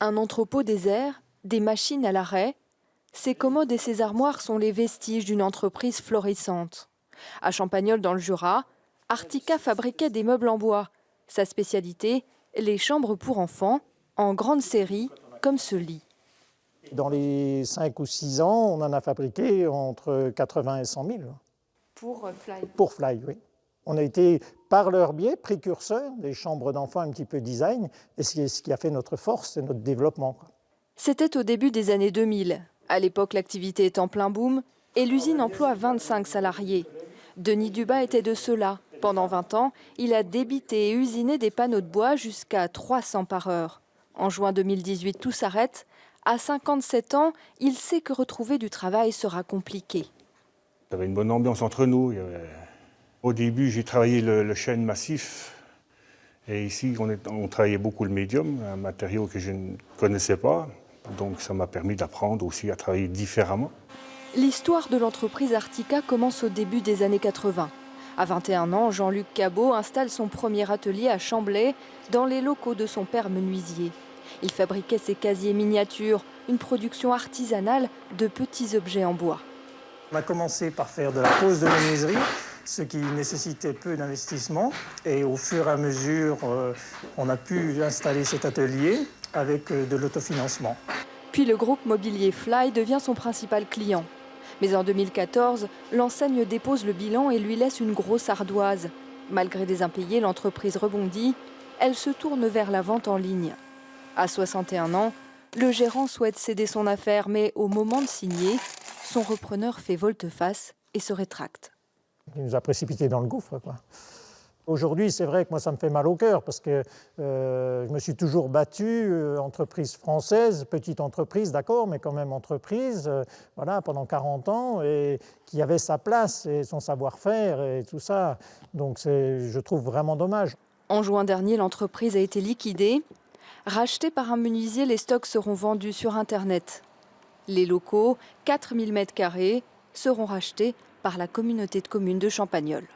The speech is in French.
Un entrepôt désert, des machines à l'arrêt. Ces commodes et ces armoires sont les vestiges d'une entreprise florissante. À Champagnole, dans le Jura, Artica fabriquait des meubles en bois. Sa spécialité, les chambres pour enfants, en grande série, comme ce lit. Dans les 5 ou 6 ans, on en a fabriqué entre 80 et 100 000. Pour Fly. Pour Fly, oui. On a été, par leur biais, précurseurs des chambres d'enfants un petit peu design, et ce qui a fait notre force et notre développement. C'était au début des années 2000. À l'époque, l'activité est en plein boom et l'usine emploie 25 salariés. Denis Dubas était de ceux-là. Pendant 20 ans, il a débité et usiné des panneaux de bois jusqu'à 300 par heure. En juin 2018, tout s'arrête. À 57 ans, il sait que retrouver du travail sera compliqué. Il y avait une bonne ambiance entre nous. Au début, j'ai travaillé le chêne massif. Et ici, on travaillait beaucoup le médium, un matériau que je ne connaissais pas. Donc ça m'a permis d'apprendre aussi à travailler différemment. L'histoire de l'entreprise Artica commence au début des années 80. À 21 ans, Jean-Luc Cabot installe son premier atelier à Chamblay, dans les locaux de son père menuisier. Il fabriquait ses casiers miniatures, une production artisanale de petits objets en bois. On a commencé par faire de la pose de menuiserie, ce qui nécessitait peu d'investissement. Et au fur et à mesure, on a pu installer cet atelier avec de l'autofinancement. Puis le groupe mobilier Fly devient son principal client. Mais en 2014, l'enseigne dépose le bilan et lui laisse une grosse ardoise. Malgré des impayés, l'entreprise rebondit. Elle se tourne vers la vente en ligne. À 61 ans, le gérant souhaite céder son affaire, mais au moment de signer, son repreneur fait volte-face et se rétracte. Il nous a précipités dans le gouffre, quoi. Aujourd'hui, c'est vrai que moi, ça me fait mal au cœur parce que je me suis toujours battu, entreprise française, petite entreprise, d'accord, mais quand même entreprise, voilà, pendant 40 ans, et qui avait sa place et son savoir-faire et tout ça. Donc, je trouve vraiment dommage. En juin dernier, l'entreprise a été liquidée. Rachetée par un menuisier, les stocks seront vendus sur Internet. Les locaux, 4000 m², seront rachetés par la communauté de communes de Champagnole.